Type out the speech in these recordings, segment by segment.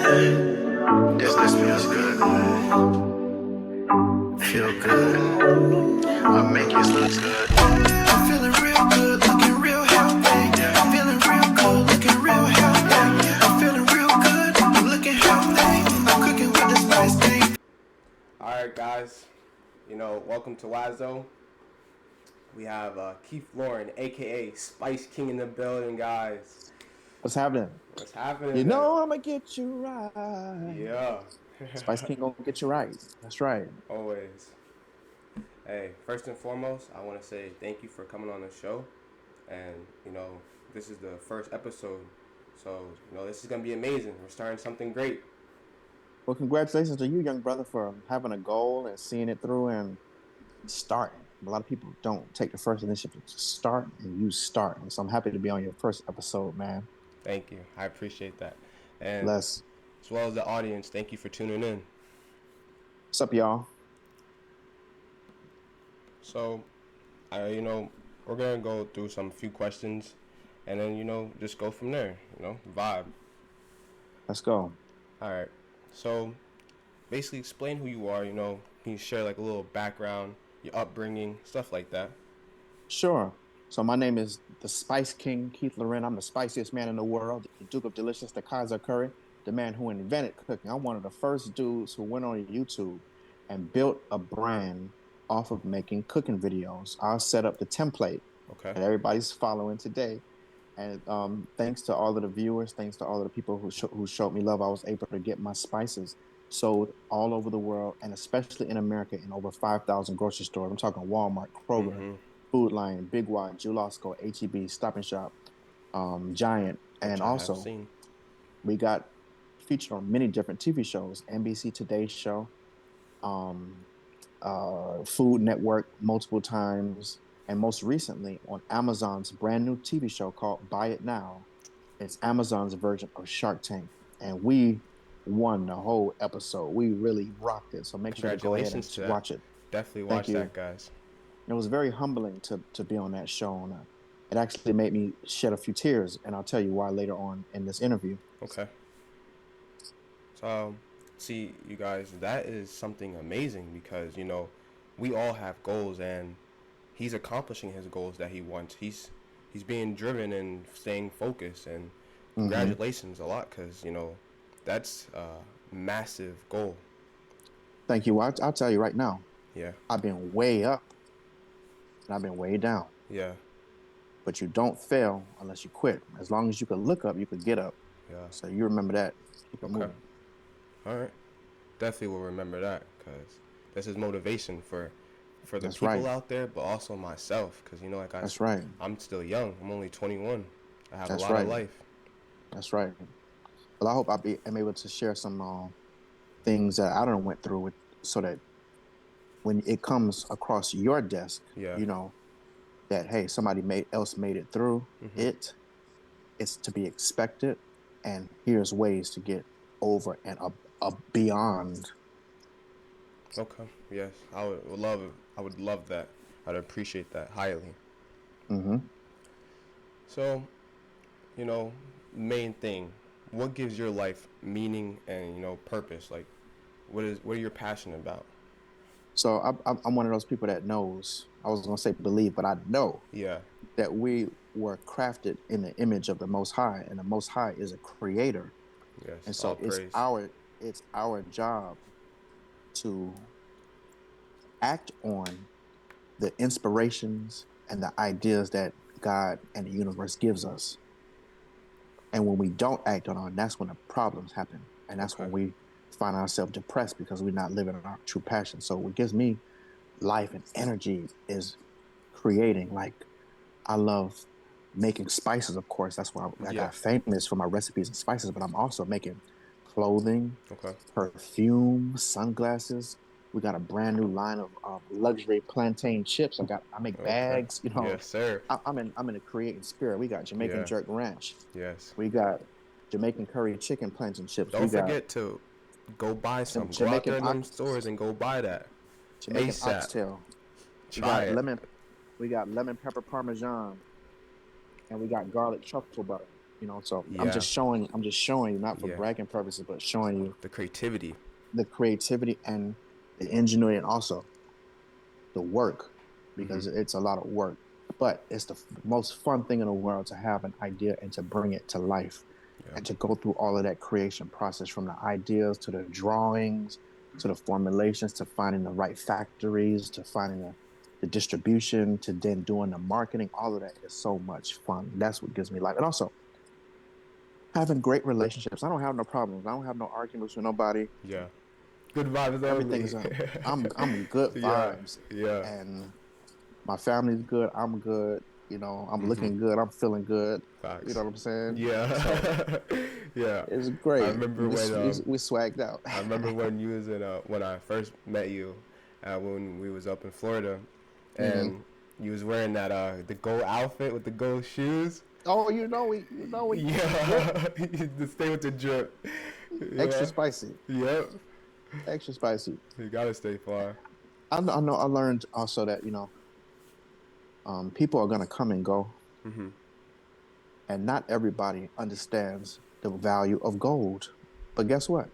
This feels good. Feel good. I make it look good. I'm feeling real good, looking real healthy. I'm feeling real good, looking real healthy. I'm feeling real good, I'm looking healthy. I'm cooking with the SpiceKing. Alright guys, welcome to WASAO. We have Keith Lauren, aka SpiceKing in the building, guys. What's happening? What's happening You there? know I'ma get you right. Yeah. SpiceKing gonna get you right. That's right. Always. Hey, first and foremost, I want to say thank you for coming on the show. And, this is the first episode. So, this is going to be amazing. We're starting something great. Well, congratulations to you, young brother, for having a goal and seeing it through and starting. A lot of people don't take the first initiative to start, and you start. And so I'm happy to be on your first episode, man. Thank you. I appreciate that. And Bless. as well as the audience, thank you for tuning in. What's up, y'all? So, we're going to go through some few questions and then, just go from there, vibe. Let's go. All right. So, basically explain who you are, can you share like a little background, your upbringing, stuff like that? Sure. So my name is the SpiceKing, Keith Lauren. I'm the spiciest man in the world, the Duke of Delicious, the Kaiser Curry, the man who invented cooking. I'm one of the first dudes who went on YouTube and built a brand off of making cooking videos. I set up the template Okay. that everybody's following today. And thanks to all of the viewers, thanks to all of the people who showed me love, I was able to get my spices sold all over the world, and especially in America in over 5,000 grocery stores. I'm talking Walmart, Kroger, Food Lion, Big Y, Julasco, HEB, Stop and Shop, Giant. Which and I also have seen. we got featured on many different TV shows, NBC Today Show, Food Network multiple times, and most recently on Amazon's brand new TV show called Buy It Now. It's Amazon's version of Shark Tank, and we won the whole episode. We really rocked it, so make sure to go ahead and Congratulations to that. watch it. Definitely Thank watch you. that, guys. It was very humbling to be on that show, and it actually made me shed a few tears, and I'll tell you why later on in this interview. Okay. So, see, you guys, that is something amazing because, we all have goals, and he's accomplishing his goals that he wants. He's being driven and staying focused, and congratulations a lot because, that's a massive goal. Thank you. I'll tell you right now, Yeah. I've been way up, and I've been way down. Yeah. But you don't fail unless you quit. As long as you can look up, you can get up. Yeah. So you remember that. Keep it Okay. moving. All right. Definitely will remember that because this is motivation for the That's people right. out there, but also myself because, That's right. I'm still young. I'm only 21. I have That's a lot right. of life. That's right. Well, I hope I'm able to share some things that I done went through with, so that when it comes across your desk, Yeah. you know that, hey, somebody else made it through it. It's to be expected, and here's ways to get over and beyond. Okay. Yes. I would love it. I would love that. I'd appreciate that highly. Mm-hmm. So, main thing, what gives your life meaning and, purpose? Like, what are you passionate about? So I'm one of those people that knows. I was gonna say believe, but I know Yeah. that we were crafted in the image of the Most High, and the Most High is a creator. Yes. And so all praise. it's our job to act on the inspirations and the ideas that God and the universe gives us. And when we don't act on it, that's when the problems happen. And that's when we find ourselves depressed because we're not living our true passion. So what gives me life and energy is creating. Like, I love making spices, of course. That's why I got famous for my recipes and spices, but I'm also making clothing, perfume, sunglasses. We got a brand new line of luxury plantain chips. I make bags, Yes, sir. I'm in the creating spirit. We got Jamaican jerk ranch. Yes. We got Jamaican curry chicken plantain chips. Don't forget to go buy some. Go out there in them stores and go buy that. Jamaican ASAP. oxtail. Try it. We got lemon pepper parmesan, and we got garlic truffle butter. So I'm Yeah. just showing you, not for Yeah. bragging purposes, but showing you The creativity. the creativity and the ingenuity, and also the work, Mm-hmm. because it's a lot of work. But it's the most fun thing in the world to have an idea and to bring it to life, Yeah. and to go through all of that creation process, from the ideas to the drawings to the formulations to finding the right factories to finding the distribution to then doing the marketing. All of that is so much fun. That's what gives me life. And also having great relationships. I don't have no problems. I don't have no arguments with nobody. Yeah. Good vibes Everything only. is I'm good Yeah. vibes, Yeah. and my family's good. I'm good. I'm Mm-hmm. looking good. I'm feeling good. You know Facts. what I'm saying? So Yeah. Yeah. it's I great. remember when We swagged out. I remember when you was in when I first met you, when we was up in Florida, hmm and you was wearing that the gold outfit with the gold shoes. Oh, we drip Yeah, to stay with the drip. extra Yeah, spicy, yep. extra spicy. You gotta stay fly. I know. I learned also that people are gonna come and go, Mhm. and not everybody understands the value of gold. But guess what?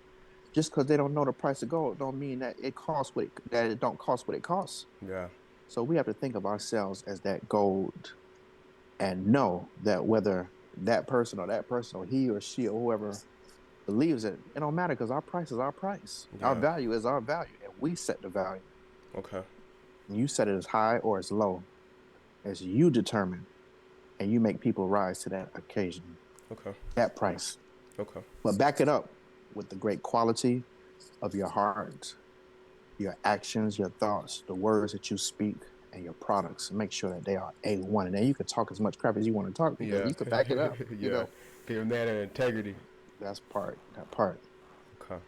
Just because they don't know the price of gold, don't mean that it don't cost what it costs. Yeah. So we have to think of ourselves as that gold, and know that whether that person, or he or she or whoever believes it don't matter, because our price is our price. Our Yeah. value is our value, and we set the value. Okay. And you set it as high or as low as you determine, and you make people rise to that occasion, Okay. that price. Okay. But back it up with the great quality of your heart, your actions, your thoughts, the words that you speak, and your products. And make sure that they are A1. And then you can talk as much crap as you want to talk, because Yeah. you can back it up. Yeah. Give a man an integrity. That part. Okay.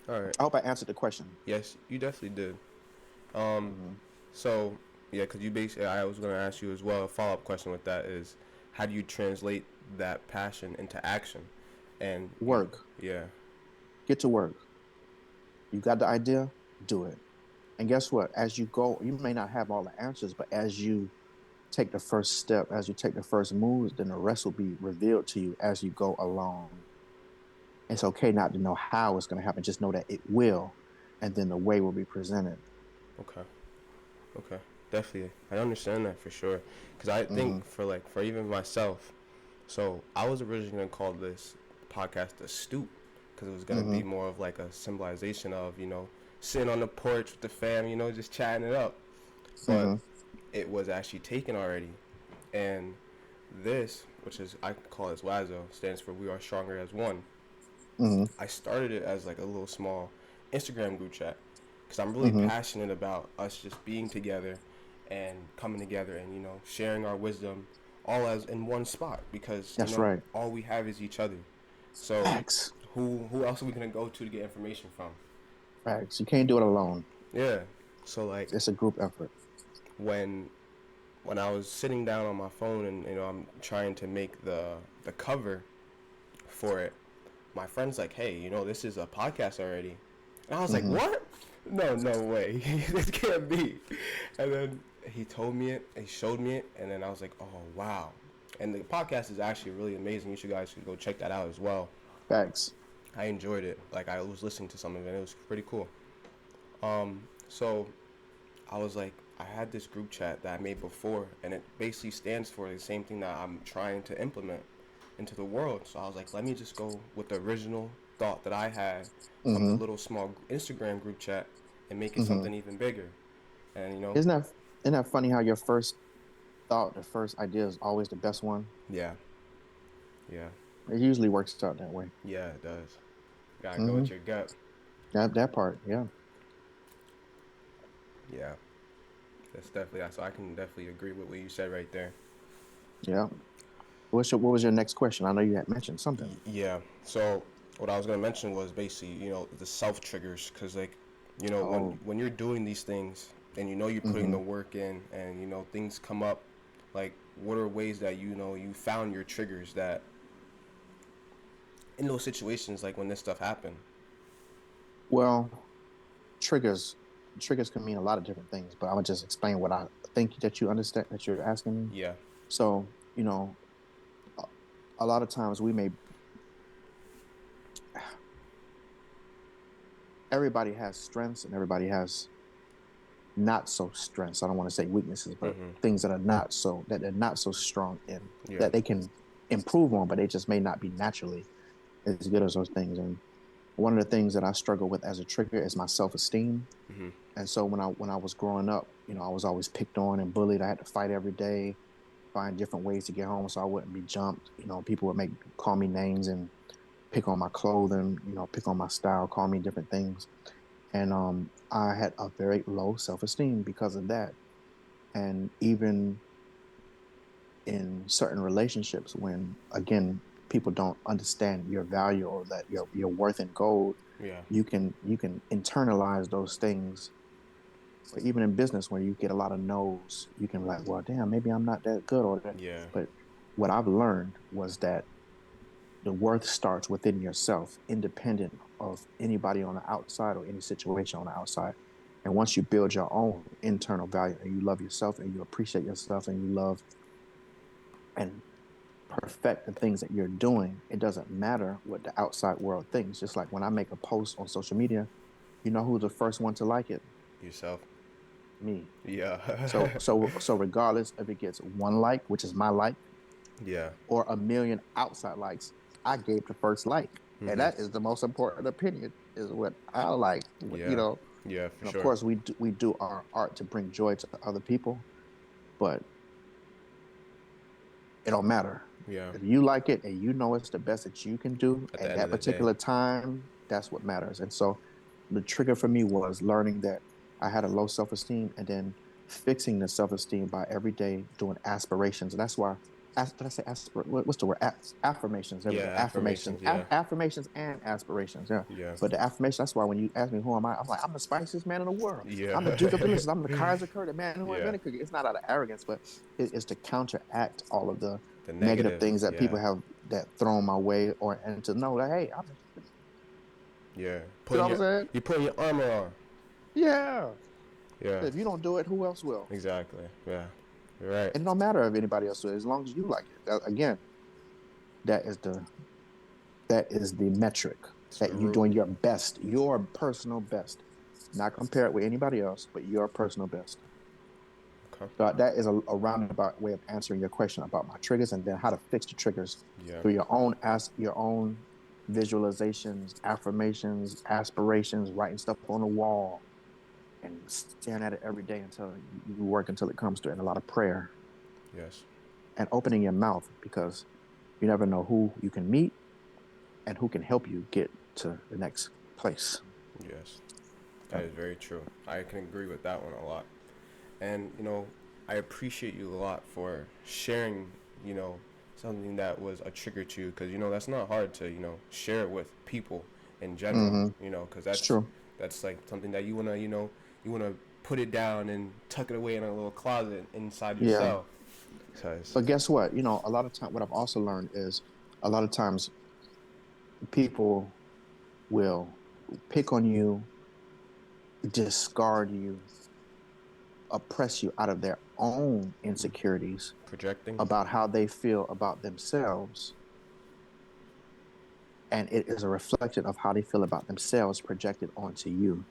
All right. I hope I answered the question. Yes, you definitely did. Um. Mm-hmm. So yeah, because you basically, I was gonna ask you as well. A follow up question with that is, how do you translate that passion into action? And Work. yeah. Get to work. You got the idea? Do it. And guess what? As you go, you may not have all the answers, but as you take the first step, as you take the first moves, then the rest will be revealed to you as you go along. It's okay not to know how it's going to happen. Just know that it will, and then the way will be presented. Okay. Okay. Definitely, I understand that for sure. Because I Mm-hmm. think for even myself, so I was originally gonna call this podcast the stoop, because it was gonna Mm-hmm. be more of like a symbolization of sitting on the porch with the fam, just chatting it up. But Mm-hmm. it was actually taken already, and this, which is I call this WASAO, stands for We Are Stronger as One. Mm-hmm. I started it as like a little small Instagram group chat, because I'm really Mm-hmm. passionate about us just being together and coming together and sharing our wisdom all as in one spot, because That's right. all we have is each other. So Facts. who else are we gonna go to get information from? Facts. You can't do it alone. Yeah. So like It's a group effort. when when I was sitting down on my phone and I'm trying to make the cover for it, my friend's like, hey, this is a podcast already. And I was like, Mm-hmm. what? No, no way. This can't be. And then he told me it, he showed me it, and then I was like, oh, wow. And the podcast is actually really amazing. You guys should go check that out as well. Facts. I enjoyed it. Like, I was listening to some of it, and it was pretty cool. So I was like, I had this group chat that I made before, and it basically stands for the same thing that I'm trying to implement into the world. So I was like, let me just go with the original thought that I had from the Mm-hmm. little small Instagram group chat and make it Mm-hmm. something even bigger. And Isn't that isn't that funny how your first thought, the first idea is always the best one? yeah, yeah, It usually works out that way. yeah, it does. You gotta go Mm-hmm. with your gut. That part, yeah. Yeah, that's definitely, so I can definitely agree with what you said right there. Yeah. What was your next question? I know you had mentioned something. Yeah. So what I was gonna mention was basically, the self triggers, because like, Oh, when you're doing these things and you're putting mm-hmm. the work in, and things come up, like what are ways that you found your triggers that in those situations, like when this stuff happened. Well, triggers triggers can mean a lot of different things, but I would just explain what I think that you understand, that you're asking me. Yeah. So, a lot of times everybody has strengths and everybody has not so strengths. I don't want to say weaknesses, but things that they're not so strong in, Yeah. that they can improve on, but they just may not be naturally as good as those things. And one of the things that I struggle with as a trigger is my self-esteem. And so when I was growing up, I was always picked on and bullied. I had to fight every day, find different ways to get home so I wouldn't be jumped. People would call me names and pick on my clothing, pick on my style, call me different things. And I had a very low self-esteem because of that. And even in certain relationships, when again people don't understand your value or that your worth in gold, Yeah. you can internalize those things. Or even in business, where you get a lot of no's, you can be like, well, damn, maybe I'm not that good or that. Yeah. But what I've learned was that the worth starts within yourself, independent of anybody on the outside or any situation on the outside. And once you build your own internal value and you love yourself and you appreciate yourself and you love and perfect the things that you're doing, it doesn't matter what the outside world thinks. Just like when I make a post on social media, you know who's the first one to like it? Yourself. Me. Yeah. So regardless if it gets one like, which is my like, Yeah. or a million outside likes, I gave the first like. And that is the most important opinion, is what I like. Yeah. Yeah, for And of sure. course we do our art to bring joy to other people, but it don't matter. Yeah. If you like it and you know it's the best that you can do At the at end that of the day. particular time, that's what matters. And so the trigger for me was learning that I had a low self-esteem and then fixing the self-esteem by every day doing aspirations. And that's why, did I say what's the word? Affirmations. There we Yeah, go. affirmations, yeah. Affirmations and aspirations. Yeah. Yeah. But the affirmation, that's why when you ask me who am I, I'm like, I'm the spiciest man in the world. Yeah. I'm the Duke of Delicious. I'm the Kaiser Curry, the man who Yeah. invented cooking. It's not out of arrogance, but it is to counteract all of the The negative negative. things that Yeah. people have that thrown my way, and to know that, hey, Yeah. you know what I'm saying? You're putting your armor on. Yeah. Yeah. If you don't do it, who else will? Exactly. Yeah. You're right. And it don't matter if anybody else will, as long as you like it. Again, that is the metric, It's the that you root. doing your best, your personal best, not compare it with anybody else, but your personal best. Okay. So that is a roundabout way of answering your question about my triggers, and then how to fix the triggers Yeah. through your own visualizations, affirmations, aspirations, writing stuff on the wall, and staring at it every day until you work until it comes to it, and a lot of prayer Yes. and opening your mouth, because you never know who you can meet and who can help you get to the next place. Yes. That is very true. I can agree with that one a lot. And, I appreciate you a lot for sharing, something that was a trigger to you. Because, that's not hard to, share it with people in general, because It's true. that's like something that you want to, you want to put it down and tuck it away in a little closet inside Yeah. yourself. But guess what? A lot of time, what I've also learned is a lot of times people will pick on you, discard you, oppress you out of their own insecurities Projecting. about how they feel about themselves. And it is a reflection of how they feel about themselves projected onto you.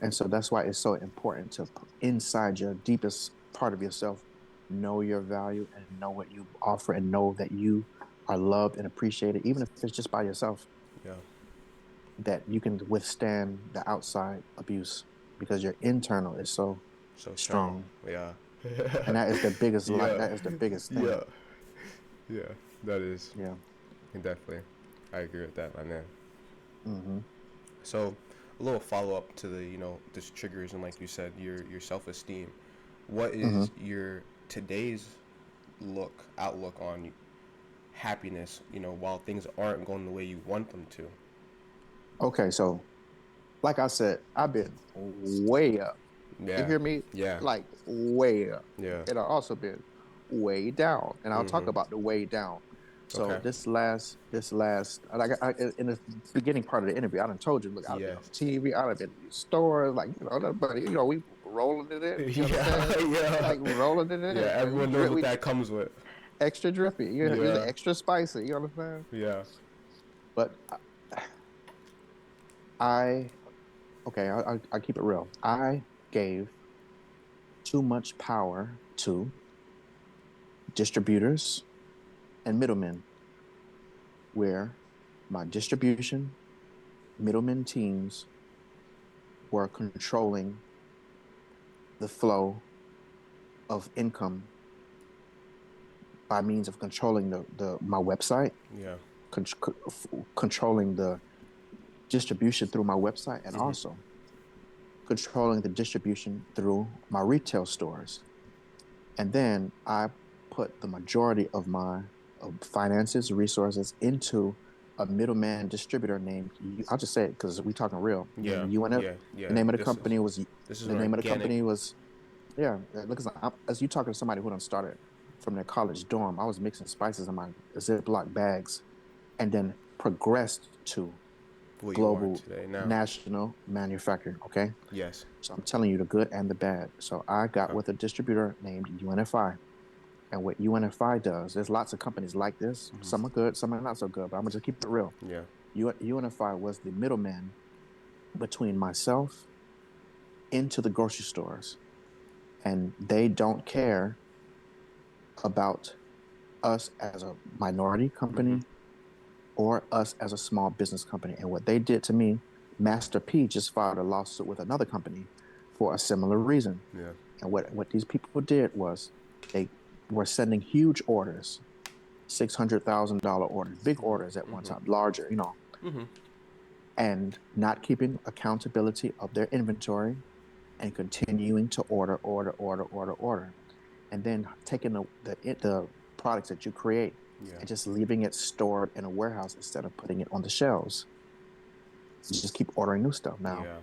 And so that's why it's so important to, inside your deepest part of yourself, know your value and know what you offer and know that you are loved and appreciated, even if it's just by yourself, Yeah. that you can withstand the outside abuse because your internal is so So strong. strong. Yeah. And that is the biggest Yeah. that is the biggest thing. Yeah. Yeah. That is. Yeah. Definitely. I agree with that, my man. Mm-hmm. So, a little follow up to the, this triggers and, like you said, your self esteem. What is your today's outlook on happiness? While things aren't going the way you want them to. Okay, so like I said, I've been way up. You Yeah. hear me? Yeah. Like way up. Yeah. And I've also been way down. And I'll talk about the way down. So Okay. this last, like in the beginning part of the interview, I done told you, look, I've been Yeah. on TV, I've been in these stores, like, but we rolling in it. You know what I'm saying? Yeah. Like rolling in it. Yeah. And Everyone knows what that comes with. extra drippy. You're Yeah. extra spicy. You understand? Yeah. But I okay, I keep it real. I gave too much power to distributors and middlemen, where my distribution middlemen teams were controlling the flow of income by means of controlling the my website, Yeah. con- controlling the distribution through my website, and Mm-hmm. also controlling the distribution through my retail stores. And then I put the majority of my finances, resources into a middleman distributor named, I'll just say it because we talking real, Yeah. named UNF. Yeah. The Yeah. name of the This is company was, this is the name of the organic. company was, yeah, look, as you talking to somebody who done started from their college dorm, I was mixing spices in my Ziploc bags and then progressed to What you are global today now. national manufacturing. Okay. Yes. So I'm telling you the good and the bad. So I got Okay. with a distributor named UNFI. And what UNFI does, there's lots of companies like this. Some are good, some are not so good, but I'm gonna just keep it real. Yeah. UNFI was the middleman between myself into the grocery stores. And they don't care about us as a minority Mm-hmm. company or us as a small business company. And what they did to me, Master P just filed a lawsuit with another company for a similar reason. Yeah. And what these people did was they were sending huge orders, $600,000 orders, big orders at one Mm-hmm. time, larger, Mm-hmm. and not keeping accountability of their inventory and continuing to order, and then taking the products that you create Yeah. and just leaving it stored in a warehouse instead of putting it on the shelves. You just keep ordering new stuff. Now, Yeah.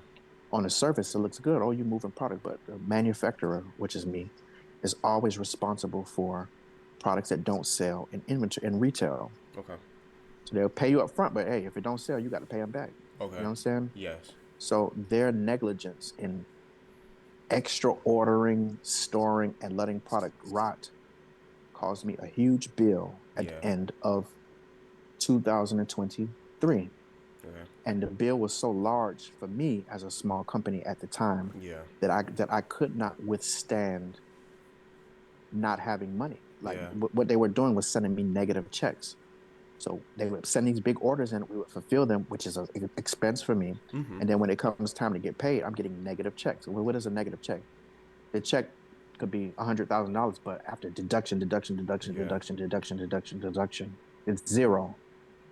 on the surface, it looks good. Oh, you're moving product, but the manufacturer, which is me, is always responsible for products that don't sell in inventory in retail. Okay. So they'll pay you up front, but hey, if it don't sell, you got to pay them back. You Okay. know what I'm saying? Yes. So their negligence in extra ordering, storing, and letting product rot caused me a huge bill at Yeah. the end of 2023. Okay. And the bill was so large for me as a small company at the time Yeah. that I could not withstand not having money. Like Yeah. what they were doing was sending me negative checks. So they would send these big orders and we would fulfill them, which is an expense for me. Mm-hmm. And then when it comes time to get paid, I'm getting negative checks. Well, what is a negative check? The check could be $100,000, but after Yeah. deduction, it's zero,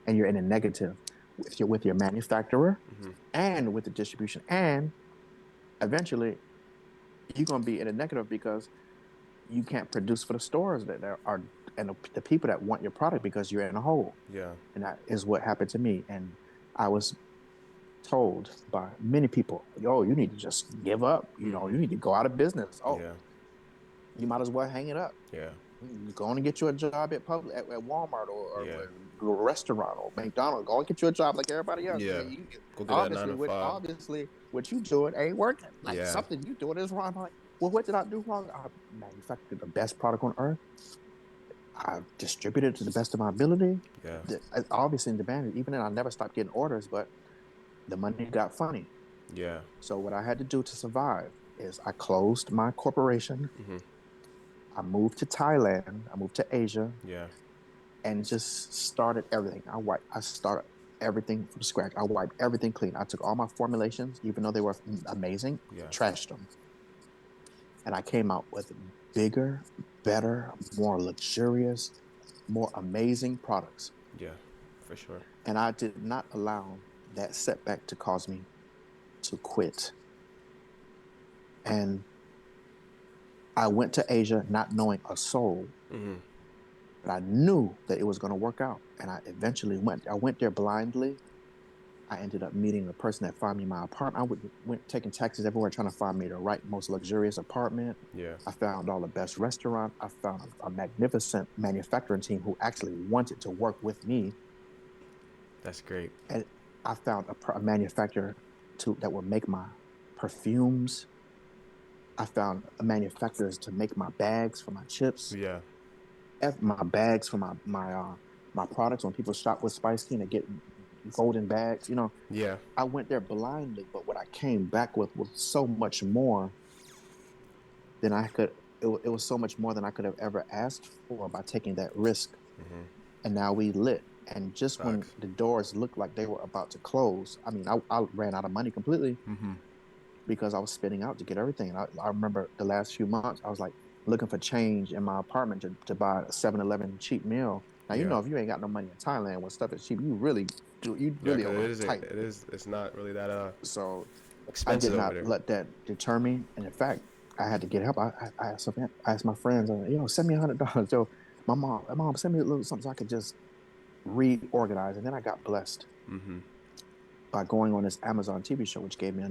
and you're in a negative with your manufacturer Mm-hmm. and with the distribution, and eventually you're gonna be in a negative because you can't produce for the stores that there are and the people that want your product because you're in a hole, Yeah. and that is what happened to me. And I was told by many people, "Oh, you need to just give up. Mm-hmm. You need to go out of business. Oh, Yeah. you might as well hang it up. Yeah. Go on and get you a job at Walmart or Yeah. a restaurant or McDonald's. Go and get you a job like everybody else. Yeah. Go get that nine Obviously, to five. what you doing ain't working. Like Yeah. something you doing is wrong. I'm like, well, what did I do wrong? I manufactured the best product on earth. I distributed it to the best of my ability. Yeah. Obviously, in demand, even then, I never stopped getting orders, but the money got funny. Yeah. So what I had to do to survive is I closed my corporation. Mm-hmm. I moved to Thailand. I moved to Asia Yeah. and just started everything. I started everything from scratch. I wiped everything clean. I took all my formulations, even though they were amazing, Yeah. trashed them. And I came out with bigger, better, more luxurious, more amazing products. Yeah. For sure. And I did not allow that setback to cause me to quit. And I went to Asia not knowing a soul, Mm-hmm. but I knew that it was going to work out. And I eventually went. I went there blindly. I ended up meeting the person that found me my apartment. Went taking taxis everywhere trying to find me the right, most luxurious apartment. Yeah. I found all the best restaurants. I found a magnificent manufacturing team who actually wanted to work with me. That's great. And I found a manufacturer that would make my perfumes. I found manufacturers to make my bags for my chips. Yeah. my bags for my products. When people shop with SpiceKing, they get golden bags. Yeah. I went there blindly, but what I came back with was so much more than I could. It was so much more than I could have ever asked for by taking that risk. And now we lit. And just when Facts. the doors looked like they were about to close, I mean, I ran out of money completely because I was spitting out to get everything. And I remember the last few months, I was like looking for change in my apartment to buy a 7-Eleven cheap meal. Now, Yeah. if you ain't got no money in Thailand when stuff is cheap, you really Yeah, because over tight. it's not really that So I did expensive over not there. let that deter me. And in fact, I had to get help. I asked my friends, send me $100. Yo, my mom, send me a little something so I could just reorganize. And then I got blessed by going on this Amazon TV show, which gave me a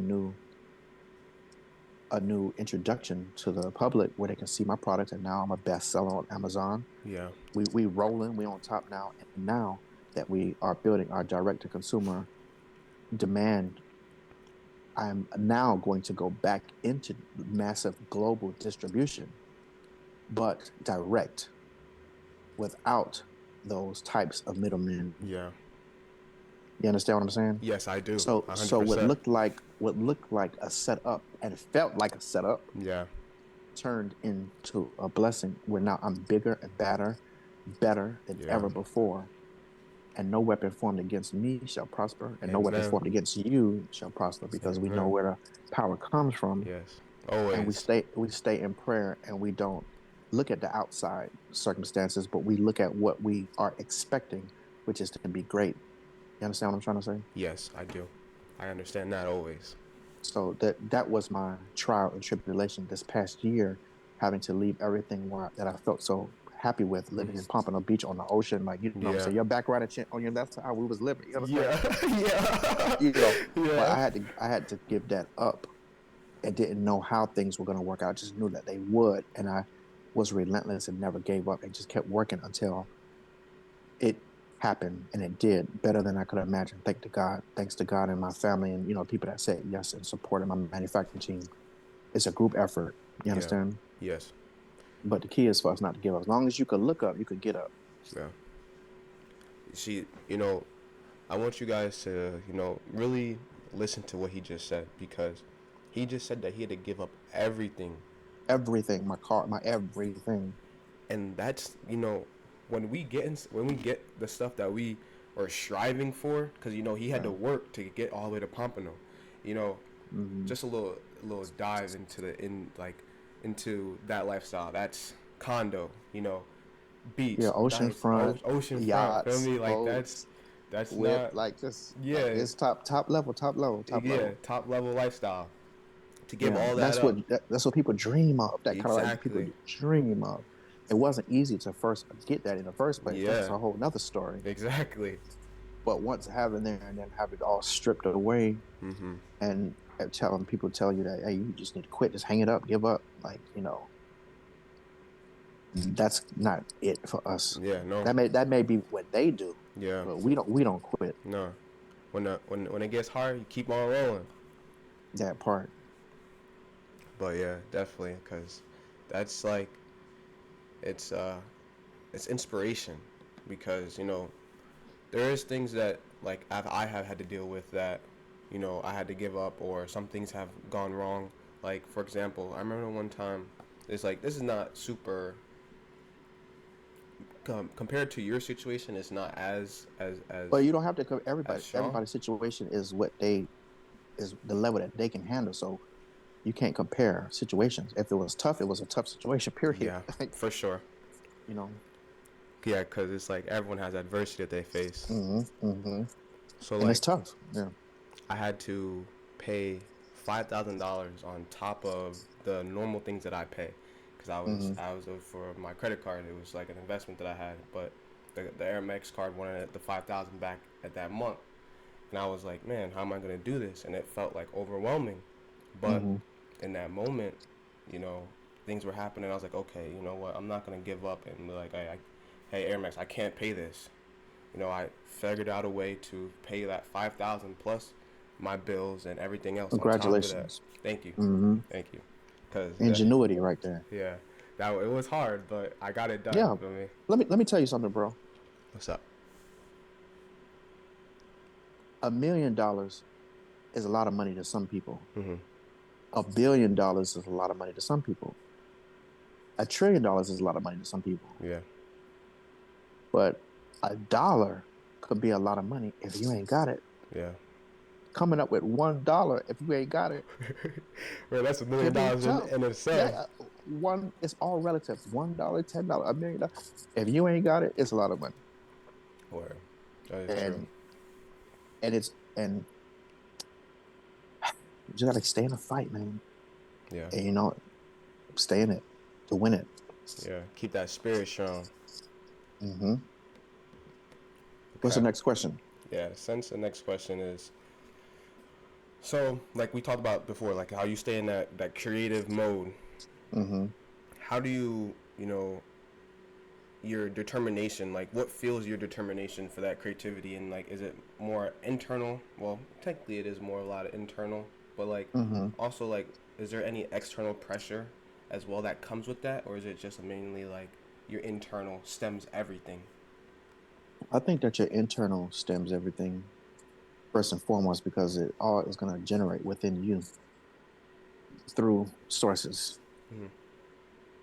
new introduction to the public where they can see my product. And now I'm a bestseller on Amazon. Yeah. We rolling, we on top now. And now that we are building our direct to consumer demand, I'm now going to go back into massive global distribution, but direct without those types of middlemen. Yeah. You understand what I'm saying? Yes, I do. So what 100%. looked like a setup and felt like a setup Yeah. turned into a blessing where now I'm bigger and better than Yeah. ever before. And no weapon formed against me shall prosper, and no weapon Amen. formed against you shall prosper, because we know Amen. where the power comes from. Yes. And we Always. stay in prayer, and we don't look at the outside circumstances, but we look at what we are expecting, which is to be great. You understand what I'm trying to say? Yes, I do. I understand that always. So that was my trial and tribulation this past year, having to leave everything that I felt so happy with, living in Pompano Beach on the ocean. Like, what I'm Yeah. saying, your back right on your, that's how we was living. You understand? Yeah. Yeah. You know, but Yeah. I had to give that up, and didn't know how things were going to work out. I just knew that they would, and I was relentless and never gave up and just kept working until it happened, and it did better than I could imagine. Thanks to God and my family, and people that said yes and supported my manufacturing team. It's a group effort. You Yeah. understand? Yes. But the key is for us not to give up. As long as you could look up, you could get up. Yeah. See, I want you guys to, really listen to what he just said, because he just said that he had to give up everything. Everything, my car, my everything. And that's, when we get the stuff that we are striving for, because he had Yeah. to work to get all the way to Pompano. you know Mm-hmm. just a little dive into that lifestyle. That's condo, beach, Yeah, nice oceanfront, ocean front. Feel yachts, me? Like boats, that's whip, not. like just like Yeah, it's top level, top level, top yeah, level. top level lifestyle. To give Yeah, all that that's up. what people dream of. That kind of life people Exactly. dream of. It wasn't easy to first get that in the first place. That's Yeah. a whole nother story. Exactly. But once having there and then have it all stripped away, Mm-hmm. and telling people tell you that, hey, you just need to quit, just hang it up, give up. Like, that's not it for us. Yeah. No. That may be what they do, Yeah. but we don't quit. No. When it gets hard, you keep on rolling. That part. But yeah, definitely, because that's like it's it's inspiration, because there is things that like I have had to deal with that I had to give up, or some things have gone wrong. Like, for example, I remember one time, it's like, this is not super compared to your situation, it's not But you don't have to as everybody. strong. Everybody's situation is is the level that they can handle. So you can't compare situations. If it was tough, it was a tough situation. Period. Yeah, Like, for sure. you know. Yeah, because it's like everyone has adversity that they face. Mm-hmm. So And it's like, tough. Yeah. I had to pay $5,000 on top of the normal things that I pay, because Mm-hmm. I was for my credit card. It was like an investment that I had, but the Amex card wanted the 5,000 back at that month, and I was like, man, how am I gonna do this? And it felt like overwhelming, but Mm-hmm. in that moment, you know, things were happening. I was like, okay, you know what? I'm not gonna give up and be like, hey, Air Max, I can't pay this. I figured out a way to pay that 5,000 plus my bills and everything else on top of that. Congratulations. Thank you, Mm-hmm. thank you, because Ingenuity right there. yeah, That it was hard, but I got it done. Yeah. You feel me? Let me tell you something, bro. What's up? $1 million is a lot of money to some people. Mm-hmm. $1 billion is a lot of money to some people. $1 trillion is a lot of money to some people. Yeah. But $1 could be a lot of money if you ain't got it. Yeah. Coming up with $1 if you ain't got it Well, that's $1 million can be in, tough. in itself. Yeah, one. It's all relative. $1, $10, $1 million. If you ain't got it, it's a lot of money. Or that is true. And and you just gotta stay in the fight, man. Yeah. And stay in it to win it. Yeah. Keep that spirit strong. Mm-hmm. What's the Okay. next question? Yeah. Since the next question is, so like we talked about before, like how you stay in that creative mode. Mm-hmm. How do you your determination, like what fuels your determination for that creativity, and like is it more internal? Well, technically it is more a lot of internal, but like Mm-hmm. also like is there any external pressure as well that comes with that, or is it just mainly like your internal stems everything? I think that your internal stems everything first and foremost because it all is going to generate within you through sources. Mm-hmm.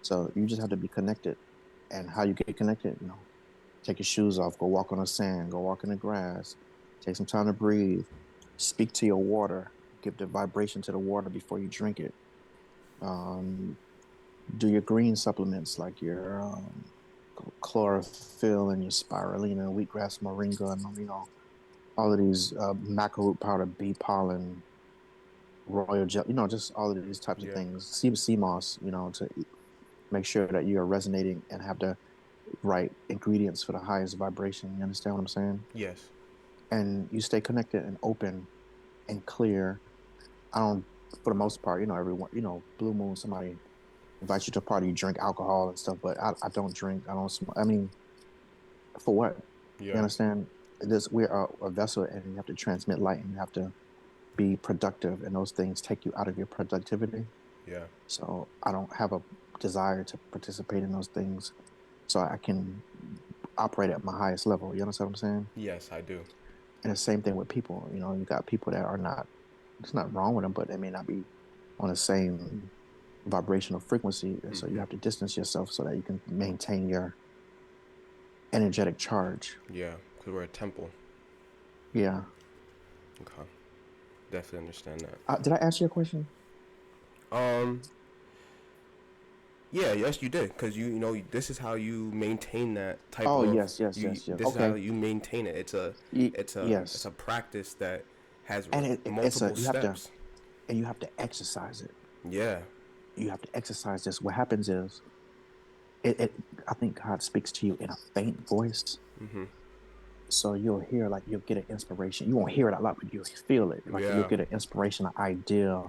So you just have to be connected. And how you get connected, take your shoes off, go walk on the sand, go walk in the grass, take some time to breathe, speak to your water, give the vibration to the water before you drink it. Um, do your green supplements like your chlorophyll and your spirulina, wheatgrass, moringa, and all of these maca root powder, bee pollen, royal gel, just all of these types of Yeah. things. Sea moss, to make sure that you are resonating and have the right ingredients for the highest vibration. You understand what I'm saying? Yes. And you stay connected and open and clear. I don't, for the most part, everyone, blue moon, somebody invites you to a party, you drink alcohol and stuff, but I don't drink, I don't smoke. I mean, for what? You Yeah. understand? We're a vessel and you have to transmit light and you have to be productive, and those things take you out of your productivity. Yeah. So I don't have a desire to participate in those things so I can operate at my highest level. You understand what I'm saying? Yes, I do. And the same thing with people. You got people that are not, it's not wrong with them, but they may not be on the same vibrational frequency. And so you Mm-hmm. have to distance yourself so that you can maintain your energetic charge. Yeah, because we're a temple. Yeah. Okay. Definitely understand that. Did I answer your question? Um, yeah, yes, you did, because this is how you maintain that type Oh, of yes, yes, you. yes, yes. This is how Okay. you maintain it. It's Yes. a practice that has And multiple you have to, steps. and you have to exercise it. Yeah. You have to exercise this. What happens is, I think God speaks to you in a faint voice. Mm-hmm. So you'll get an inspiration. You won't hear it a lot, but you'll feel it. Like you'll Yeah. get an inspiration, an idea,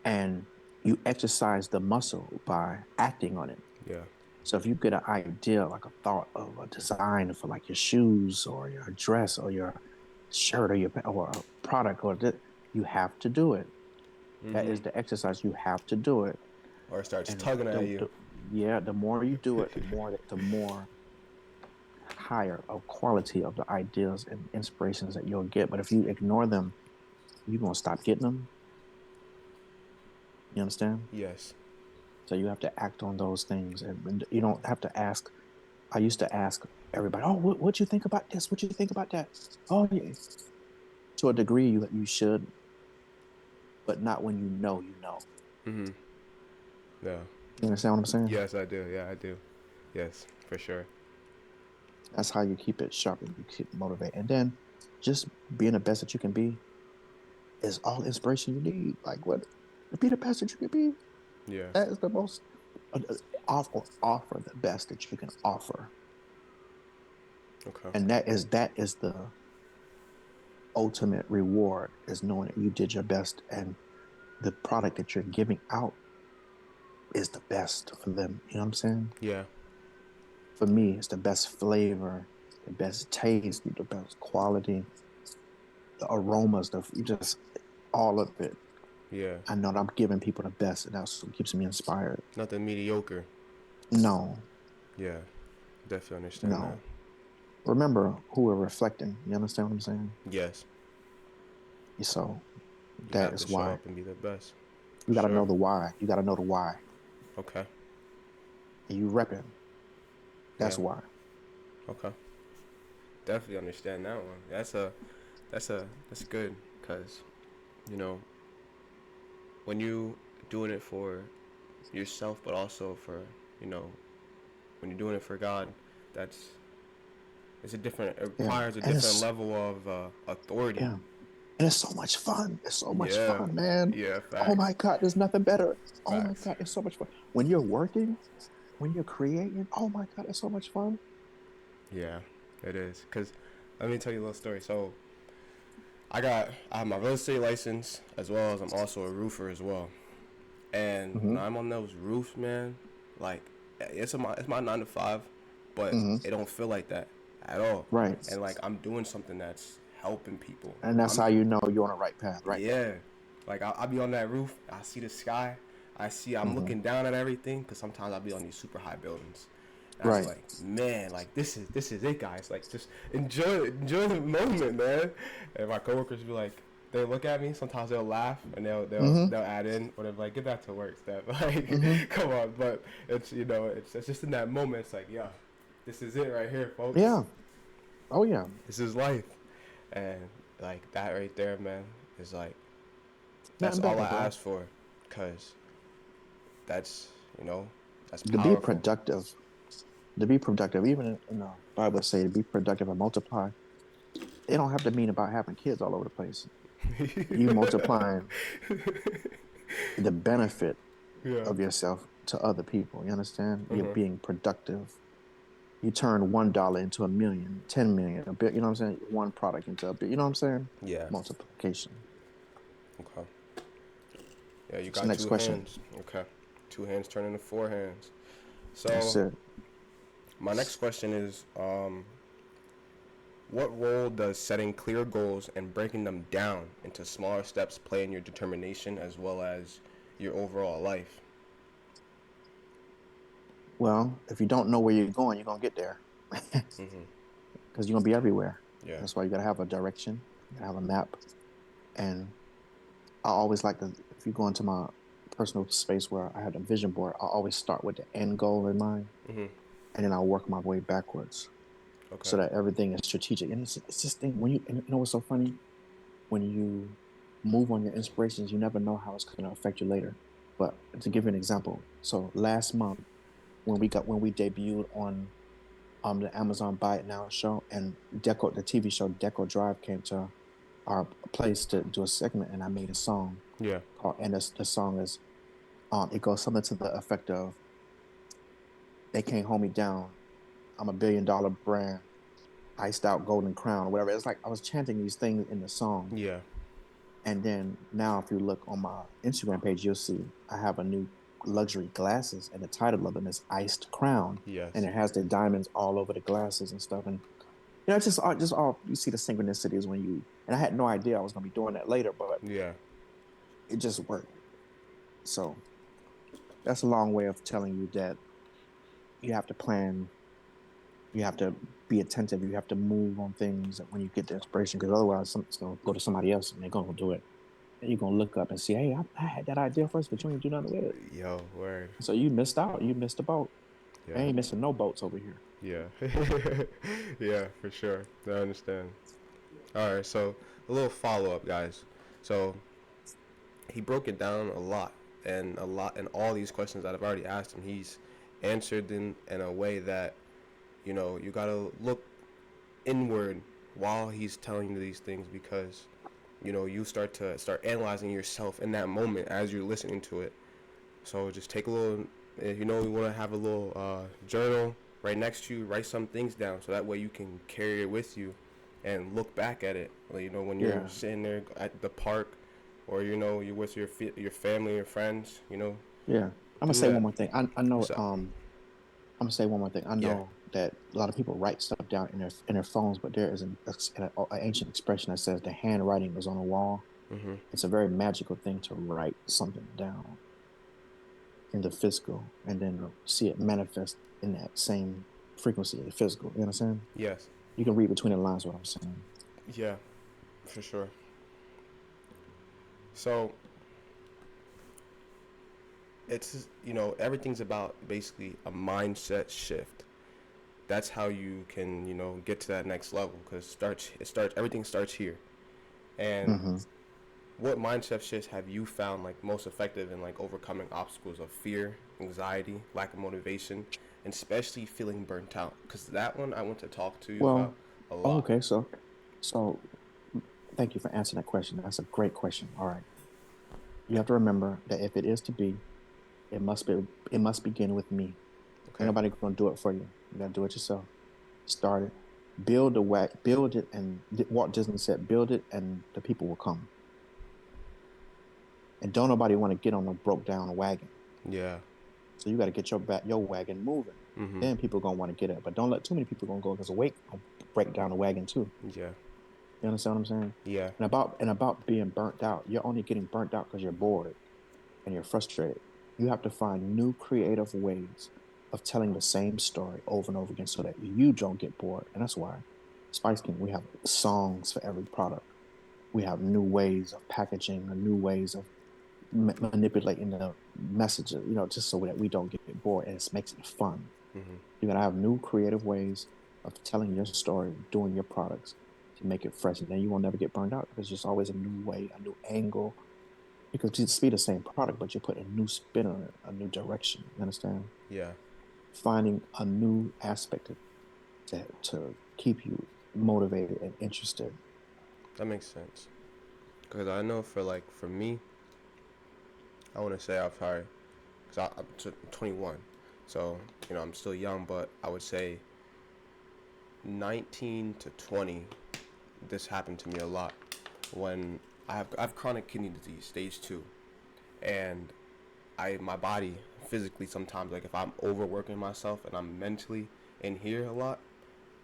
and you exercise the muscle by acting on it. Yeah. So if you get an idea, like a thought of a design for like your shoes or your dress or your shirt or a product you have to do it. That Mm-hmm. is the exercise. You have to do it. Or it starts And tugging at you. yeah, the more you do it, the more higher of quality of the ideas and inspirations that you'll get. But if you ignore them, you're gonna stop getting them. You understand? Yes. So you have to act on those things, and you don't have to ask. I used to ask everybody, "Oh, what you think about this? What you think about that?" Oh, yeah. To a degree, you should, but not when you know you know. Mm-hmm. Yeah. You understand what I'm saying? Yes, I do. Yeah, I do. Yes, for sure. That's how you keep it sharp and you keep motivated. And then just being the best that you can be is all the inspiration you need. Like what? Be the best that you can be. Yeah. That is the most offer the best that you can offer, Okay. and that is the ultimate reward is knowing that you did your best and the product that you're giving out is the best for them. You know what I'm saying? Yeah. For me, it's the best flavor, the best taste, the best quality, the aromas, the just all of it. Yeah. I know that I'm giving people the best, and that's what keeps me inspired. Nothing mediocre. No, Yeah. Definitely understand that. no. Remember who we're reflecting. You understand what I'm saying? Yes. So You that have to is show why up and be the best. For you got to sure. know the why. You got to know the why. Okay. And you repping. Yeah. That's why. Okay. Definitely understand that one. That's good because you know when you doing it for yourself, but also for you know when you're doing it for God, that's it Yeah. requires a And different it's level of authority. yeah. And it's so much fun. It's so much Yeah. fun, man. Yeah. Oh my Facts. God, there's nothing better. Oh my Facts. God, it's so much fun. When you're working, when you're creating, oh my God, it's so much fun. Yeah, it is. Cause let me tell you a little story. So I have my real estate license as well as I'm also a roofer as well. And when Hmm. I'm on those roofs, man, like it's my 9 to 5, but Hmm. it don't feel like that at all. Right. And like I'm doing something that's helping people. And that's I'm how you know you're on the right path right there. Yeah, like I'll be on that roof. I see the sky. I'm Hmm. looking down at everything because sometimes I'll be on these super high buildings. And I'll be Right. like, man, like this is it, guys. Like just enjoy the moment, man. And my coworkers be like, they look at me. Sometimes they'll laugh and Hmm. they'll add in or they're like, get back to work, Steph. Like, Hmm. come on. But it's it's just in that moment. It's like, yeah, this is it right here, folks. Yeah. Oh yeah. This is life. And like that right there, man, is like that's Nothing all better, I bro. ask for, cause that's that's To be powerful. productive. To be productive, even in the Bible say to be productive and multiply. It don't have to mean about having kids all over the place. You multiplying the benefit Yeah. of yourself to other people. You understand? You're Uh-huh. being productive. You turn $1 into a million, 10 million, a bit. You know what I'm saying? One product into a bit. You know what I'm saying? Yeah. Multiplication. Okay. Yeah, you What's the got next two question? hands. Okay. Two hands turn into four hands. That's So it. my next question is, what role does setting clear goals and breaking them down into smaller steps play in your determination as well as your overall life? Well, if you don't know where you're going, you're gonna get there Mm-hmm. because you're gonna be everywhere. Yeah. That's why you gotta have a direction. You gotta have a map. And I always like to, if you go into my personal space where I had a vision board, I always start with the end goal in mind, Mm-hmm. and then I'll work my way backwards Okay. so that everything is strategic. And it's this thing when you know what's so funny when you move on your inspirations, you never know how it's going to affect you later. But to give you an example, so last month when we debuted on the Amazon Buy It Now show, and Deco the TV show Deco Drive came to our place to do a segment, and I made a song Yeah. called, and the song is it goes something to the effect of they can't hold me down. I'm $1 billion brand, iced out golden crown, or whatever. It's like I was chanting these things in the song. Yeah. And then now, if you look on my Instagram page, you'll see I have a new luxury glasses, and the title of them is Iced Crown, and Yes. it has the diamonds all over the glasses and stuff. And you know, just all you see the synchronicities when you. And I had no idea I was going to be doing that later, but Yeah. it just worked. So that's a long way of telling you that you have to plan, you have to be attentive, you have to move on things when you get the inspiration, because otherwise, it's going to go to somebody else and they're going to do it. And you're gonna look up and see, hey, I had that idea first, but you ain't do nothing with it. Yo, word. So you missed out. You missed the boat. I Yeah. ain't missing no boats over here. Yeah. Yeah, for sure. I understand. All right, so a little follow up, guys. So he broke it down a lot, and all these questions that I've already asked him, he's answered in a way that you gotta look inward while he's telling you these things because you start analyzing yourself in that moment as you're listening to it. So just take a little, if you want to have a little journal right next to you, write some things down so that way you can carry it with you and look back at it. Like, when you're Yeah, sitting there at the park or you're with your family, your friends, yeah. I'm gonna do say one that. more thing. I know. So I'm gonna say one more thing. I yeah, know that a lot of people write stuff down in their phones, but there is an ancient expression that says the handwriting is on the wall. Mm-hmm. It's a very magical thing to write something down in the physical and then see it manifest in that same frequency of the physical. You understand? Yes. You can read between the lines what I'm saying. Yeah, for sure. So it's, everything's about basically a mindset shift. That's how you can, get to that next level, because everything starts here. And Mm-hmm. what mindset shifts have you found like most effective in like overcoming obstacles of fear, anxiety, lack of motivation, and especially feeling burnt out? Because that one I want to talk to you about Well, a oh, lot. okay. So thank you for answering that question. That's a great question. All right. You have to remember that if it is to be, it must be, it must begin with me. Ain't Okay. nobody gonna do it for you. You gotta do it yourself. Start it. Build it, and Walt Disney said, build it and the people will come. And don't nobody want to get on a broke down wagon. Yeah. So you got to get your wagon moving. Mhm. Then people gonna want to get it. But don't let too many people gonna go because a weight gonna break down the wagon too. Yeah. You understand what I'm saying? Yeah. And about being burnt out, you're only getting burnt out because you're bored and you're frustrated. You have to find new creative ways of telling the same story over and over again so that you don't get bored. And that's why SpiceKing, we have songs for every product. We have new ways of packaging, and new ways of manipulating the messages, just so that we don't get bored and it makes it fun. Mhm. You're gonna have new creative ways of telling your story, doing your products to make it fresh, and then you will never get burned out because there's always a new way, a new angle. You could just be the same product, but you put a new spin on it, a new direction. You understand? Yeah. Finding a new aspect to keep you motivated and interested. That makes sense. Because I know for me, I want to say I'm sorry, because I'm 21, so I'm still young, but I would say 19 to 20, this happened to me a lot when I have chronic kidney disease, stage 2, and my body physically sometimes, like if I'm overworking myself and I'm mentally in here a lot,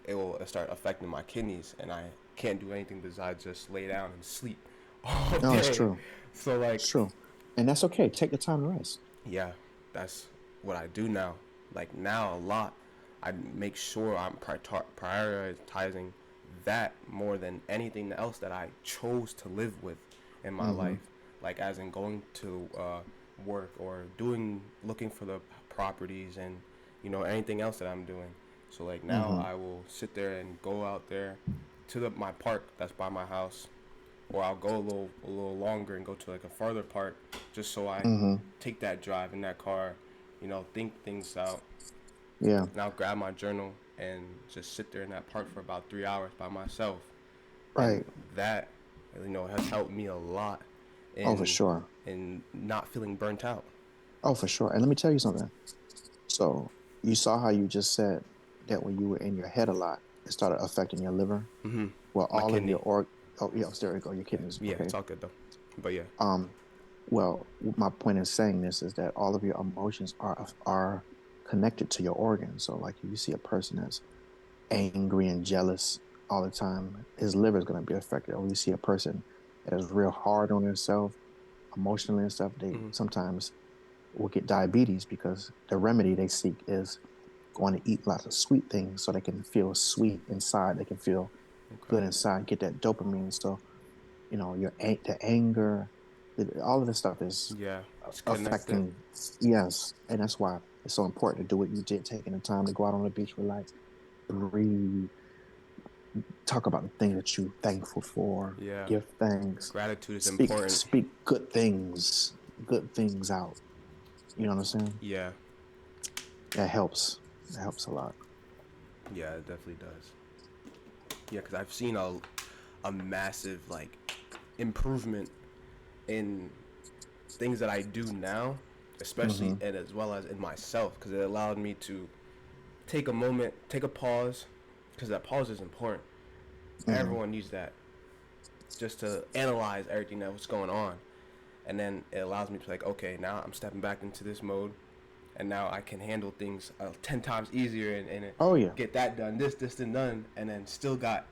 it will start affecting my kidneys, and I can't do anything besides just lay down and sleep all No, it's day. true. So It's like, true. And that's okay. Take the time to rest. yeah, that's what I do now. Like now a lot, I make sure I'm prioritizing that more than anything else that I chose to live with in my Mm-hmm. life. Like as in going to work or looking for the properties and anything else that I'm doing. So like now Mm-hmm. I will sit there and go out there to my park that's by my house, or I'll go a little longer and go to like a farther part, just so I Mm-hmm. take that drive in that car, think things out. Yeah. And I'll grab my journal and just sit there in that park for about 3 hours by myself, and Right. that has helped me a lot Oh, for in sure. not feeling burnt out. Oh, for sure. And let me tell you something. So you saw how you just said that when you were in your head a lot, it started affecting your liver. Mm-hmm. Well, My all of your kidney. oh yeah, there you go, your kidneys. Yeah, Okay. it's all good though. But yeah. Um, well, my point in saying this is that all of your emotions are connected to your organs. So like if you see a person that's angry and jealous all the time, his liver is going to be affected. Or when you see a person that is real hard on himself emotionally and stuff, they Mm-hmm. sometimes will get diabetes because the remedy they seek is going to eat lots of sweet things so they can feel sweet inside. They can feel Okay. good inside, get that dopamine. So, the anger, all of this stuff is Yeah, it's connected. affecting. Yes. And that's why it's so important to do what you did, taking the time to go out on the beach, relax, breathe, talk about the things that you're thankful for, Yeah, give thanks, gratitude is speak important. speak good things out. You know what I'm saying? Yeah, That helps. That helps a lot. yeah, it definitely does. Yeah, because I've seen a massive like improvement in things that I do now, especially Mm-hmm. and as well as in myself, because it allowed me to take a moment, take a pause, because that pause is important. Mm-hmm. Everyone needs that just to analyze everything that was going on, and then it allows me to like, okay, now I'm stepping back into this mode, and now I can handle things 10 times easier and Oh yeah. get that done, this and done, and then still got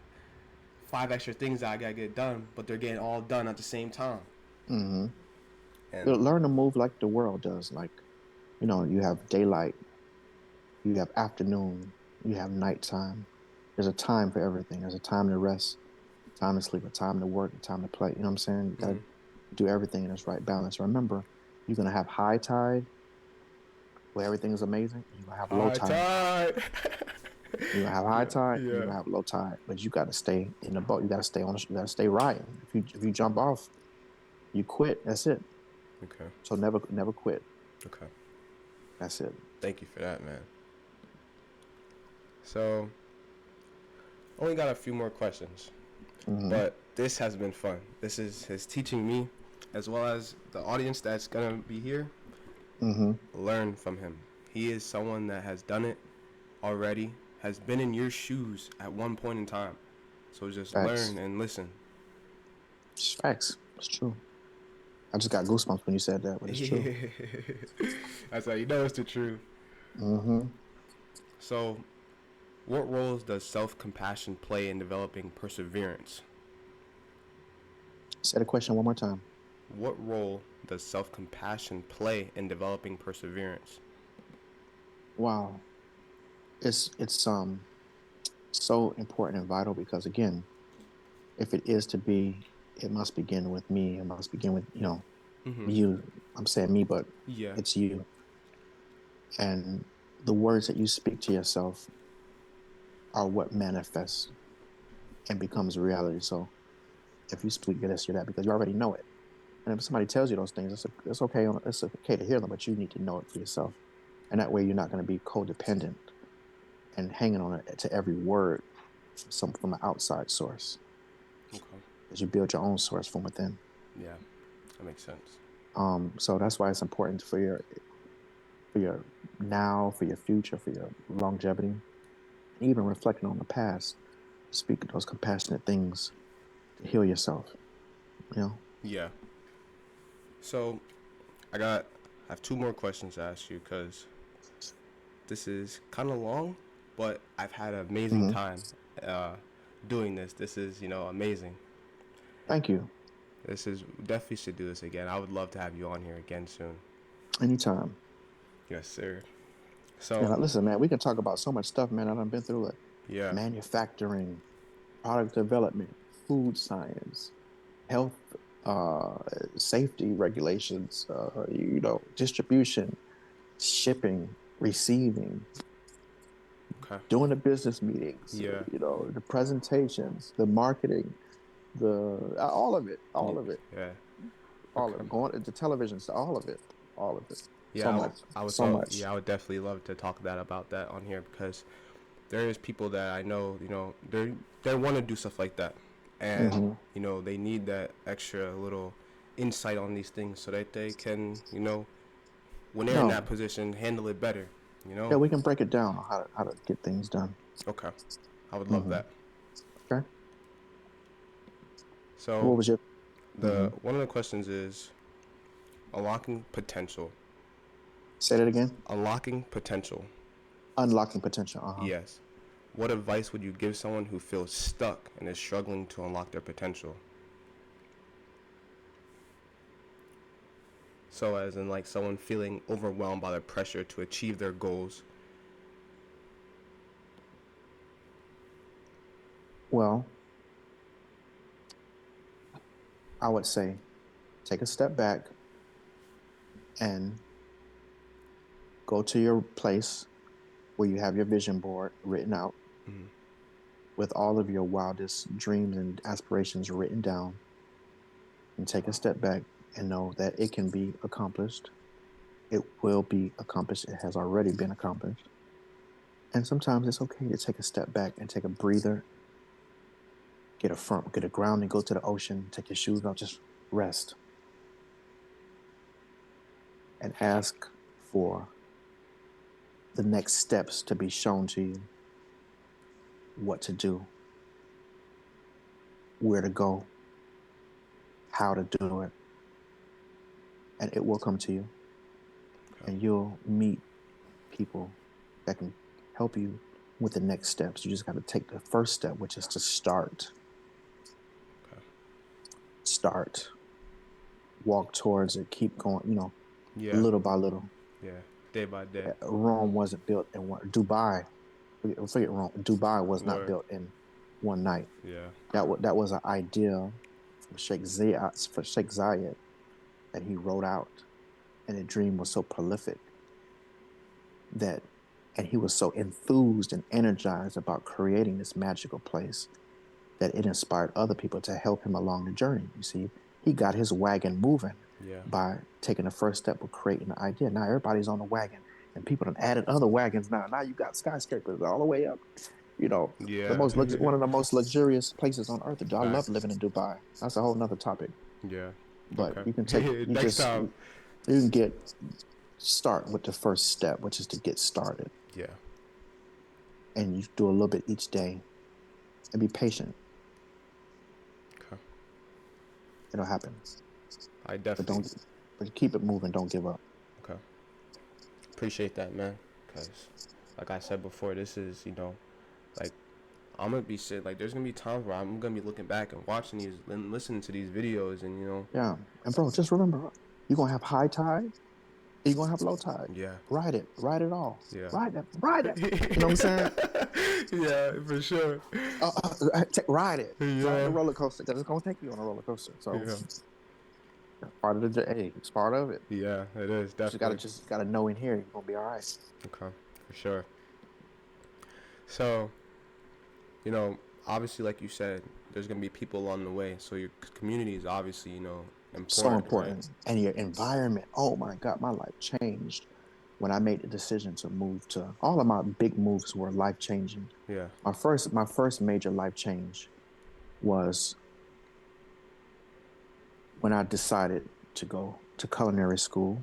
5 extra things that I gotta get done, but they're getting all done at the same time. Mm-hmm. And Learn to move like the world does. Like, you have daylight, you have afternoon, you have nighttime. There's a time for everything. There's a time to rest, a time to sleep, a time to work, a time to play. You know what I'm saying? You gotta do everything in its right balance. Remember, you're gonna have high tide where everything is amazing, and you're gonna have low high tide. tide. You're gonna have high tide, and you're Yeah. gonna have low tide. But you gotta stay in the boat. You gotta stay on. You gotta stay riding. If you jump off, you quit. That's it. Okay. So never quit. Okay. That's it. Thank you for that, man. So, only got a few more questions, but this has been fun. This is his teaching me, as well as the audience that's gonna be here. Learn from him. He is someone that has done it already, has been in your shoes at one point in time. So just Facts. learn and listen. It's facts. It's true. I just got goosebumps when you said that, but it's true. That's how you know it's the truth. So, what roles does self-compassion play in developing perseverance? Say the question one more time. What role does self-compassion play in developing perseverance? Wow. It's so important and vital because again, if it is to be, it must begin with me. It must begin with, you. I'm saying me, but Yeah. it's you. And the words that you speak to yourself are what manifests and becomes reality. So if you speak this, you're that because you already know it. And if somebody tells you those things, it's okay. It's okay to hear them, but you need to know it for yourself. And that way, you're not going to be codependent and hanging on it to every word from an outside source. Okay. As you build your own source from within. Yeah, that makes sense. So that's why it's important for your now, for your future, for your longevity, even reflecting on the past. Speak those compassionate things to heal yourself. Yeah. So, I have 2 more questions to ask you because this is kind of long, but I've had an amazing time doing this. This is, amazing. Thank you. This is definitely should do this again. I would love to have you on here again soon. Anytime. Yes, sir. Yeah, So, listen, man, we can talk about so much stuff, man. I've been through it. yeah. Manufacturing, product development, food science, health, safety regulations, distribution, shipping, receiving, Okay. doing the business meetings, Yeah. the presentations, the marketing, all of it, Yeah. all of it, Yeah. all of Okay. it, going to television, so all of it, all of it. So Yeah, much, I would so so much. yeah, I would definitely love to talk about that on here because there is people that I know, they want to do stuff like that, and they need that extra little insight on these things so that they can, when they're in No, that position, handle it better. yeah, we can break it down on how to get things done. Okay, I would love hmm that. Okay. So What was your? the one of the questions is unlocking potential. Say that again. Unlocking potential. Unlocking potential. Yes. What advice would you give someone who feels stuck and is struggling to unlock their potential? So, as in, like, someone feeling overwhelmed by the pressure to achieve their goals. Well, I would say take a step back and go to your place where you have your vision board written out with all of your wildest dreams and aspirations written down, and take a step back and know that it can be accomplished. It will be accomplished. It has already been accomplished. And sometimes it's okay to take a step back and take a breather, get a ground and go to the ocean, take your shoes off, just rest and ask for the next steps to be shown to you, what to do, where to go, how to do it. And it will come to you. Okay. And you'll meet people that can help you with the next steps. You just got to take the first step, which is to start. start, walk towards it, keep going, Yeah. little by little. Yeah. Day by day. Rome wasn't built in one. Dubai, forget Rome. Dubai was not Word. built in one night. Yeah. That was an idea from Sheikh Zayed that he wrote out, and the dream was so prolific that, and he was so enthused and energized about creating this magical place that it inspired other people to help him along the journey. You see, he got his wagon moving Yeah. by taking the first step of creating the idea. Now everybody's on the wagon, and people have added other wagons now. Now you got skyscrapers all the way up. Yeah. One of the most luxurious places on earth. I love Facts. living in Dubai. That's a whole nother topic. Yeah. But Okay. you can take Next time. you can start with the first step, which is to get started, Yeah. and you do a little bit each day, and be patient. Okay. It'll happen. I definitely. But keep it moving. Don't give up. Okay. Appreciate that, man. Because, like I said before, this is, like, I'm going to be sitting, like, there's going to be times where I'm going to be looking back and watching these and listening to these videos and, Yeah. And bro, just remember, you're going to have high tide, and you're going to have low tide. Yeah. Ride it all. Yeah. Ride it. You know what I'm saying? Yeah, for sure. Ride it. Yeah. Ride the roller coaster, because it's going to take you on a roller coaster. So, Yeah. part of the day, it's part of it. Yeah, it is, definitely. Just gotta know in here, you're going to be all right. Okay, for sure. So, obviously, like you said, there's going to be people along the way. So your community is obviously, important. So important. Right? And your environment. Oh my God, my life changed when I made the decision to move to. All of my big moves were life changing. Yeah. My first major life change was when I decided to go to culinary school.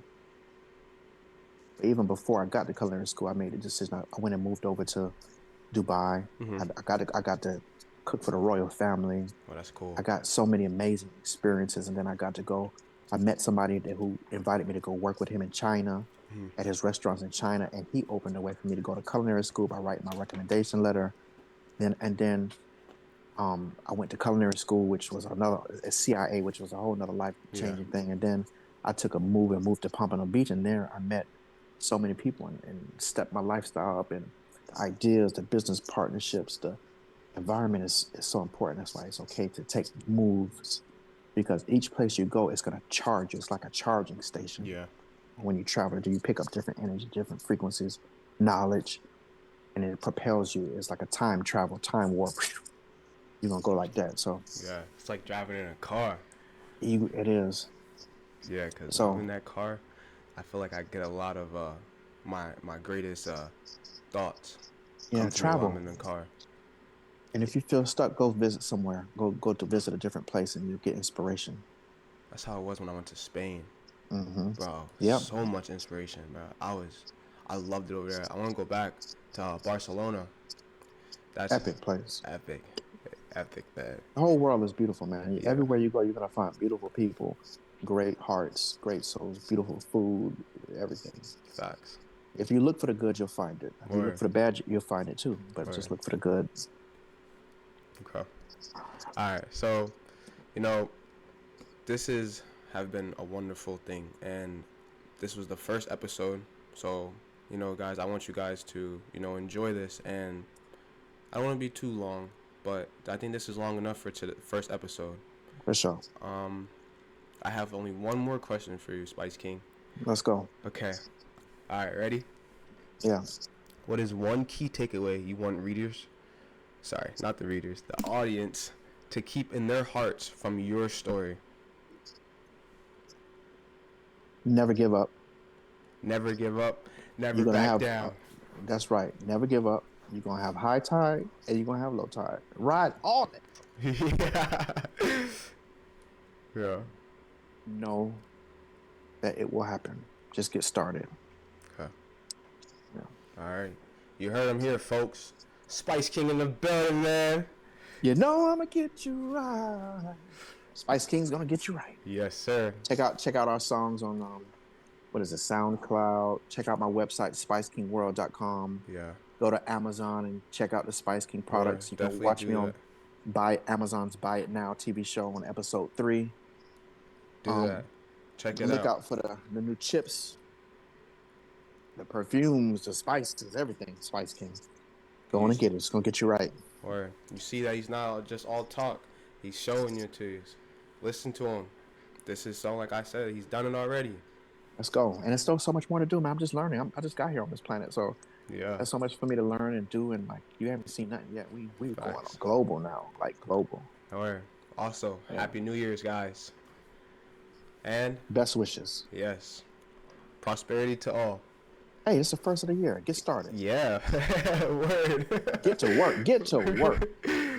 Even before I got to culinary school, I made the decision. I went and moved over to Dubai. Mm-hmm. I got to cook for the royal family. Oh, that's cool. I got so many amazing experiences, and then I got to go. I met somebody who invited me to go work with him in China, at his restaurants in China, and he opened the way for me to go to culinary school by writing my recommendation letter. Then I went to culinary school, which was a CIA, which was a whole nother life-changing thing. And then I took a move and moved to Pompano Beach, and there I met so many people and stepped my lifestyle up, and the ideas, the business partnerships, the environment is so important. That's why it's okay to take moves, because each place you go, it's going to charge you. It's like a charging station. Yeah. When you travel, you pick up different energy, different frequencies, knowledge, and it propels you. It's like a time warp. You're going to go like that. So yeah, it's like driving in a car. It is. Yeah, because So- in that car, I feel like I get a lot of my greatest thoughts. Yeah, come through travel. while I'm in the car. And if you feel stuck, go visit somewhere. Go to visit a different place, and you'll get inspiration. That's how it was when I went to Spain, Mm-hmm. bro. Yep. So much inspiration, bro. I loved it over there. I want to go back to Barcelona. That's Epic place. Epic, man. The whole world is beautiful, man. Yeah. Everywhere you go, you're gonna find beautiful people, great hearts, great souls, beautiful food, everything. Facts. If you look for the good, you'll find it. If you Word. look for the bad, you'll find it too. But Word. just look for the good. Okay. All right. So, this have been a wonderful thing, and this was the first episode. So, guys, I want you guys to, enjoy this, and I don't want to be too long, but I think this is long enough for the first episode. For sure. I have only one more question for you, SpiceKing. Let's go. Okay. All right. Ready? Yeah. What is one key takeaway you want not the readers, the audience, to keep in their hearts from your story? Never give up. Never give up. Never You're gonna back have. down. That's right. Never give up. You're gonna have high tide and you're gonna have low tide. Ride on it. Yeah. Know that it will happen. Just get started. Okay. Yeah. All right. You heard him here, folks. SpiceKing in the building, man. You know I'm gonna get you right. SpiceKing's gonna get you right. Yes, sir. Check out our songs on what is it, SoundCloud. Check out my website, SpiceKingWorld.com. Yeah. Go to Amazon and check out the SpiceKing products. You can definitely watch do me on Amazon's Buy It Now TV show on episode 3. Do that. Check it Look out. out for the new chips, the perfumes, the spices, everything. SpiceKing. Go on You and get it. It's gonna get you right. or you see that he's not just all talk. He's showing you to you. Listen to him. This is so like I said, he's done it already. Let's go. And there's still so much more to do, man. I'm just learning. I just got here on this planet, so Yeah. there's so much for me to learn and do. And like, you haven't seen nothing yet. We going on Facts. global now, like global. Or also, Yeah. Happy New Year's, guys. And Best wishes. yes, prosperity to all. Hey, it's the first of the year. Get started. Yeah. Word. Get to work. Get to work.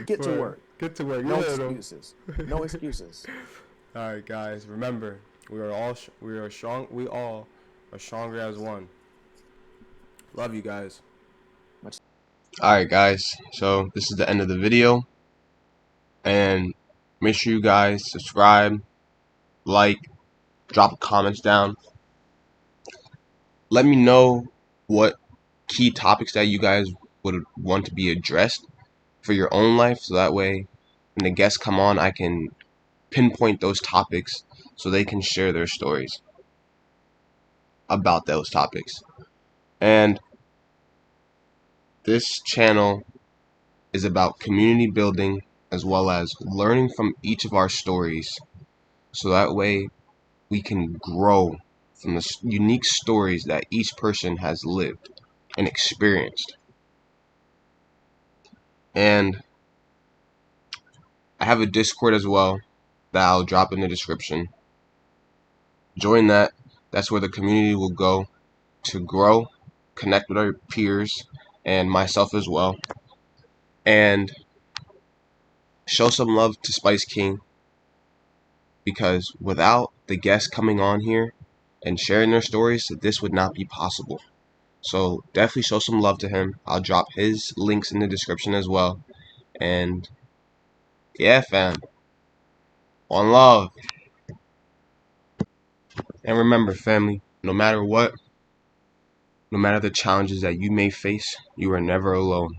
Get to Word. work. Get to work. No You know. excuses. No excuses. All right, guys. Remember, we are strong. We all are stronger as one. Love you guys. Alright guys, so this is the end of the video, and make sure you guys subscribe, like, drop comments down. Let me know what key topics that you guys would want to be addressed for your own life, so that way when the guests come on I can pinpoint those topics so they can share their stories about those topics. And this channel is about community building as well as learning from each of our stories, so that way we can grow from the unique stories that each person has lived and experienced. And I have a Discord as well that I'll drop in the description. Join that. That's where the community will go to grow, connect with our peers and myself as well, and show some love to SpiceKing, because without the guests coming on here and sharing their stories, this would not be possible. So definitely show some love to him. I'll drop his links in the description as well. And yeah, fam, one love. And remember, family, no matter what, no matter the challenges that you may face, you are never alone.